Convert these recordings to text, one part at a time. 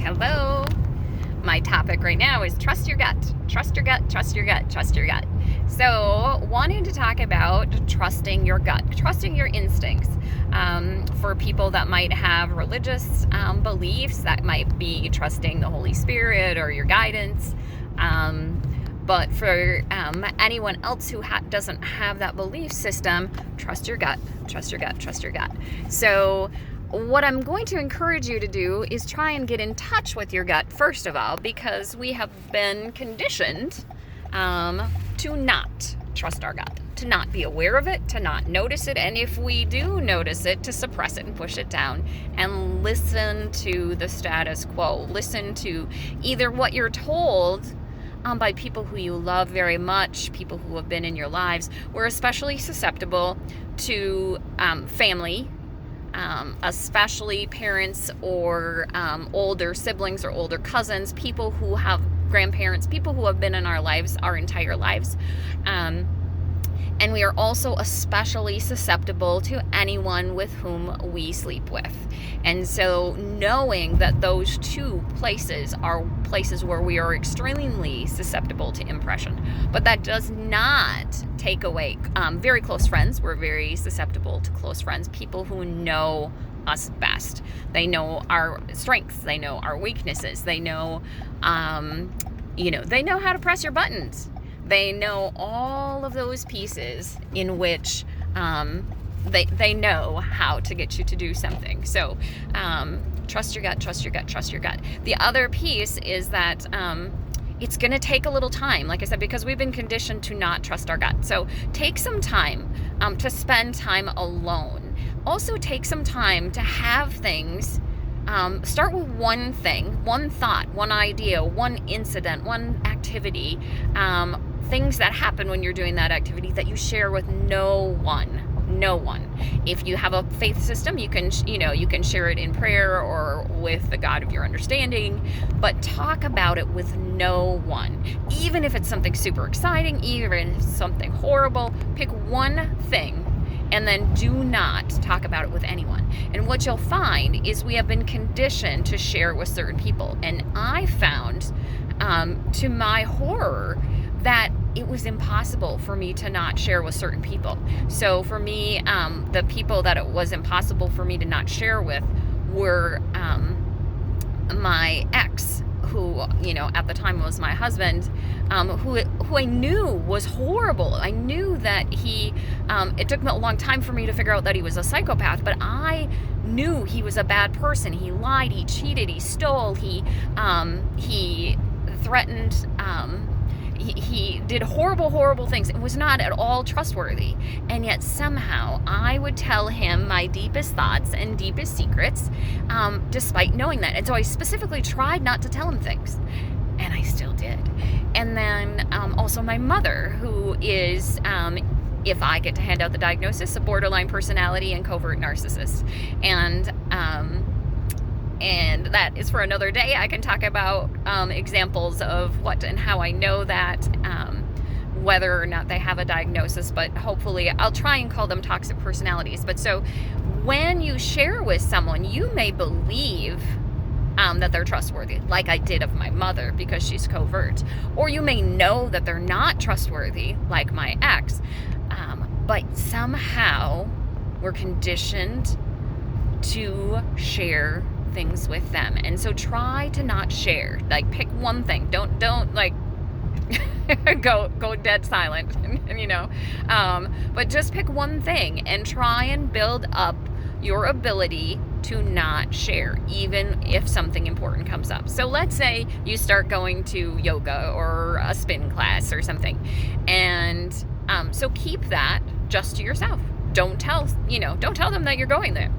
Hello. My topic right now is trust your gut. Trust your gut, trust your gut, trust your gut. So, wanting to talk about trusting your gut, trusting your instincts. For people that might have religious beliefs, that might be trusting the Holy Spirit or your guidance. But for anyone else who doesn't have that belief system, trust your gut, trust your gut, trust your gut. So, what I'm going to encourage you to do is try and get in touch with your gut, first of all, because we have been conditioned to not trust our gut, to not be aware of it, to not notice it, and if we do notice it, to suppress it and push it down and listen to the status quo. Listen to either what you're told by people who you love very much, people who have been in your lives. We're especially susceptible to family, especially parents or older siblings or older cousins, people who have grandparents, people who have been in our lives our entire lives. And we are also especially susceptible to anyone with whom we sleep with. And so knowing that those two places are places where we are extremely susceptible to impression. But that does not take away very close friends. We're very susceptible to close friends, people who know us best. They know our strengths. They know our weaknesses. They know, they know how to press your buttons. They know all of those pieces in which they know how to get you to do something. So trust your gut, trust your gut, trust your gut. The other piece is that it's going to take a little time, like I said, because we've been conditioned to not trust our gut. So take some time to spend time alone. Also take some time to have things. Start with one thing, one thought, one idea, one incident, one activity, things that happen when you're doing that activity that you share with no one. If you have a faith system, you can share it in prayer or with the God of your understanding, but talk about it with no one. Even if it's something super exciting, even if it's something horrible, pick one thing and then do not talk about it with anyone. And what you'll find is we have been conditioned to share with certain people. And I found, to my horror, that it was impossible for me to not share with certain people. So for me, the people that it was impossible for me to not share with were my ex, who, at the time was my husband, who I knew was horrible. I knew that it took me a long time for me to figure out that he was a psychopath, but I knew he was a bad person. He lied, he cheated, he stole, he threatened, he did horrible things. It was not at all trustworthy. And yet somehow I would tell him my deepest thoughts and deepest secrets, despite knowing that. And so I specifically tried not to tell him things. And I still did. And then also my mother, who is, if I get to hand out the diagnosis, a borderline personality and covert narcissist. And that is for another day. I can talk about examples of what and how I know that, whether or not they have a diagnosis, but hopefully I'll try and call them toxic personalities. But so when you share with someone, you may believe that they're trustworthy, like I did of my mother because she's covert. Or you may know that they're not trustworthy, like my ex. But somehow we're conditioned to share things with them. And so try to not share. Like, pick one thing. Don't like go dead silent, but just pick one thing and try and build up your ability to not share, even if something important comes up. So let's say you start going to yoga or a spin class or something, and so keep that just to yourself. Don't tell them that you're going there.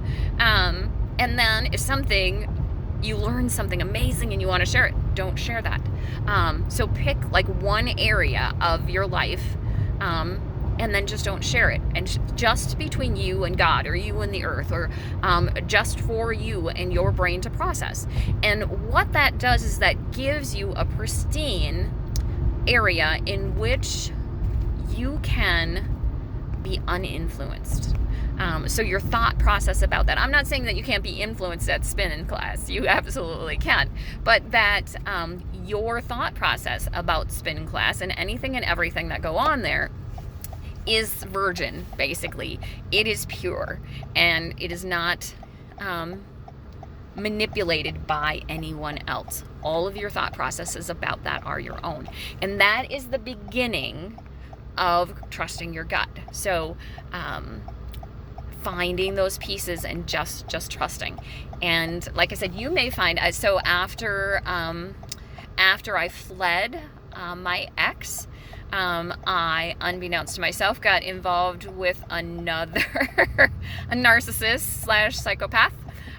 And then if you learn something amazing and you want to share it, don't share that. So pick like one area of your life, and then just don't share it. And just between you and God, or you and the earth, or just for you and your brain to process. And what that does is that gives you a pristine area in which you can be uninfluenced. So your thought process about that, I'm not saying that you can't be influenced at spin class, you absolutely can, but that your thought process about spin class and anything and everything that go on there is virgin, basically. It is pure, and it is not manipulated by anyone else. All of your thought processes about that are your own, and that is the beginning of trusting your gut. So finding those pieces and just trusting. And like I said, you may find, so after I fled my ex, I, unbeknownst to myself, got involved with another a narcissist / psychopath,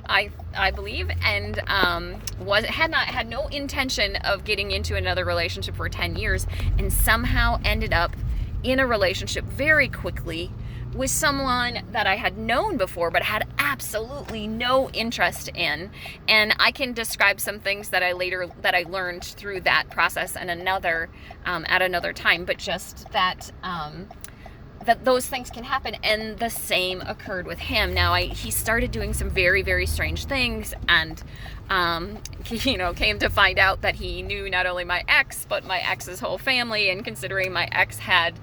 I believe, and had no intention of getting into another relationship for 10 years, and somehow ended up in a relationship very quickly with someone that I had known before but had absolutely no interest in. And I can describe some things that I learned through that process and at another time, but just that that those things can happen, and the same occurred with him. Now he started doing some very, very strange things, and came to find out that he knew not only my ex but my ex's whole family, and considering my ex had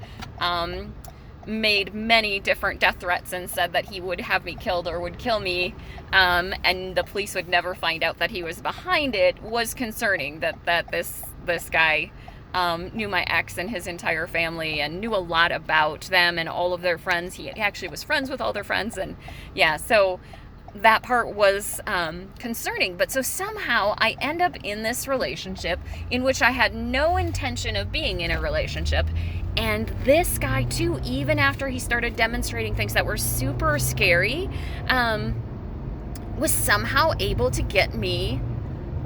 made many different death threats and said that he would have me killed or would kill me, and the police would never find out that he was behind it, was concerning that this guy knew my ex and his entire family, and knew a lot about them and all of their friends. He actually was friends with all their friends, and so that part was concerning. But so somehow I end up in this relationship in which I had no intention of being in a relationship. And this guy too, even after he started demonstrating things that were super scary, was somehow able to get me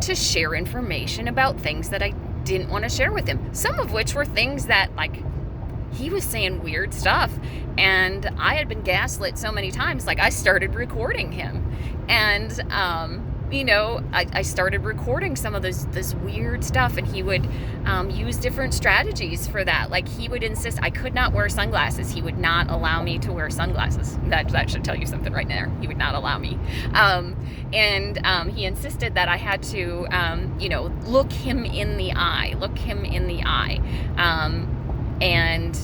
to share information about things that I didn't want to share with him. Some of which were things that, like, he was saying weird stuff, and I had been gaslit so many times. Like, I started recording him, and I started recording some of this weird stuff, and he would use different strategies for that. Like, he would insist I could not wear sunglasses. He would not allow me to wear sunglasses. That should tell you something right there. He would not allow me. He insisted that I had to, look him in the eye. And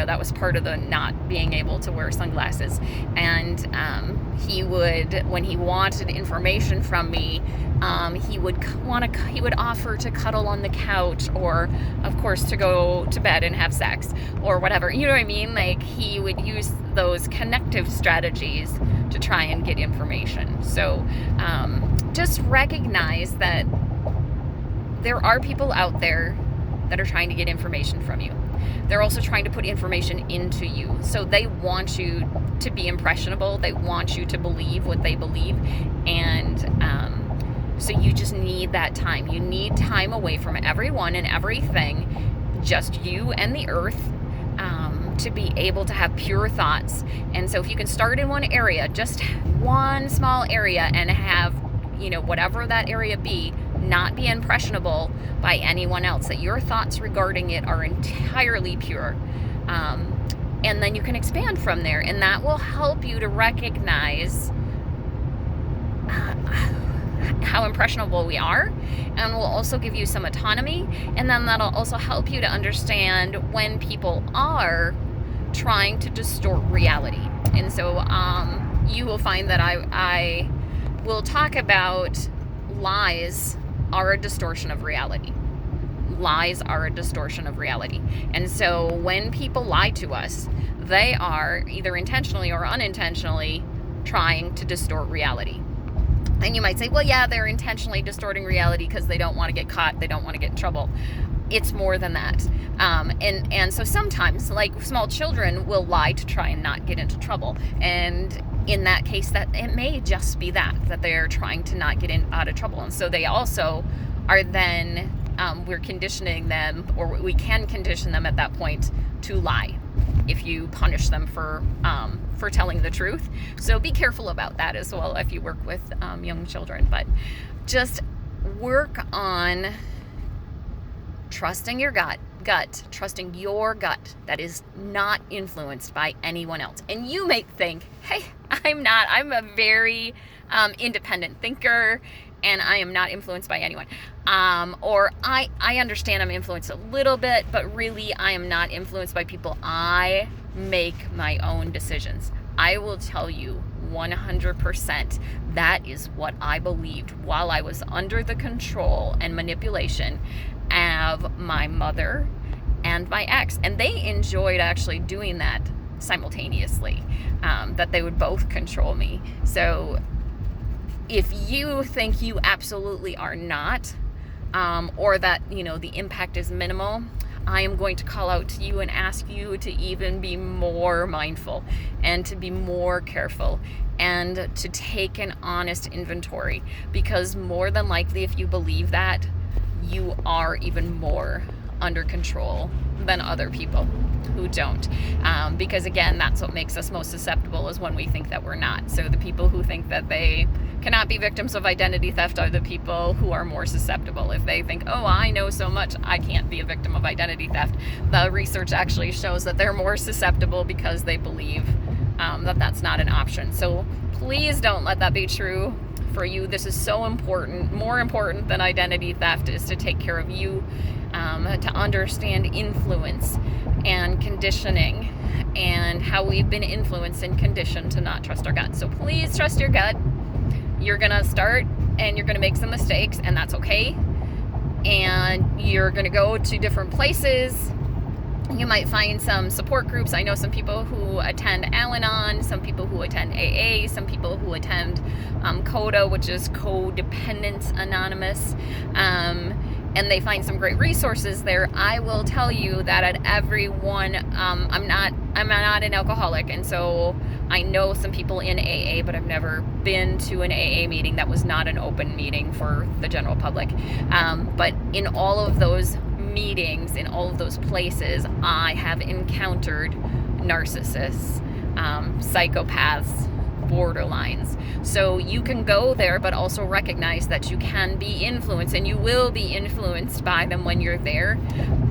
that was part of the not being able to wear sunglasses. And he would, when he wanted information from me, he would offer to cuddle on the couch, or of course to go to bed and have sex or whatever. You know what I mean? Like, he would use those connective strategies to try and get information. So just recognize that there are people out there that are trying to get information from you. They're also trying to put information into you. So they want you to be impressionable. They want you to believe what they believe. And so you just need that time. You need time away from everyone and everything, just you and the earth, to be able to have pure thoughts. And so if you can start in one area, just one small area, and have, whatever that area be, not be impressionable by anyone else, that your thoughts regarding it are entirely pure. And then you can expand from there, and that will help you to recognize how impressionable we are, and will also give you some autonomy. And then that'll also help you to understand when people are trying to distort reality. And so you will find that I will talk about lies are a distortion of reality. Lies are a distortion of reality. And so when people lie to us, they are either intentionally or unintentionally trying to distort reality. And you might say, well, yeah, they're intentionally distorting reality because they don't want to get caught, they don't want to get in trouble. It's more than that. And so sometimes, like, small children will lie to try and not get into trouble. And in that case, that it may just be that they're trying to not get out of trouble. And so they also are then, we're conditioning them, or we can condition them at that point to lie if you punish them for telling the truth. So be careful about that as well if you work with young children. But just work on trusting your gut gut, trusting your gut that is not influenced by anyone else. And you may think, hey, I'm a very independent thinker and I am not influenced by anyone. Or I understand I'm influenced a little bit, but really I am not influenced by people. I make my own decisions. I will tell you 100% that is what I believed while I was under the control and manipulation of my mother and my ex. And they enjoyed actually doing that simultaneously, that they would both control me. So if you think you absolutely are not, or that, the impact is minimal, I am going to call out to you and ask you to even be more mindful and to be more careful and to take an honest inventory, because more than likely, if you believe that, you are even more under control than other people who don't. Because again, that's what makes us most susceptible, is when we think that we're not. So the people who think that they cannot be victims of identity theft are the people who are more susceptible. If they think, oh, I know so much, I can't be a victim of identity theft, the research actually shows that they're more susceptible because they believe that that's not an option. So please don't let that be true for you. This is so important. More important than identity theft is to take care of you, to understand influence and conditioning and how we've been influenced and conditioned to not trust our gut. So please trust your gut. You're gonna start and you're gonna make some mistakes, and that's okay. And you're gonna go to different places. You might find some support groups. I know some people who attend Al-Anon, some people who attend AA, some people who attend CODA, which is Codependent Anonymous, and they find some great resources there. I will tell you that at every one, I'm not an alcoholic, and so I know some people in AA, but I've never been to an AA meeting that was not an open meeting for the general public. But in all of those meetings, in all of those places, I have encountered narcissists, psychopaths, borderlines. So you can go there, but also recognize that you can be influenced, and you will be influenced by them when you're there,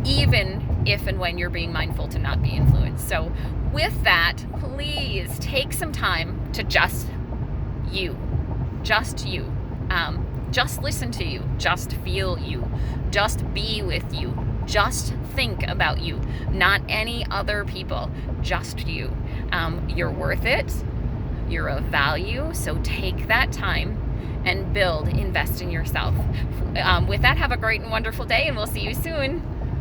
even if and when you're being mindful to not be influenced. So with that, please take some time to just you, just listen to you, just feel you, just be with you, just think about you, not any other people, just you. You're worth it. You're of value. So take that time and invest in yourself. With that, have a great and wonderful day, and we'll see you soon.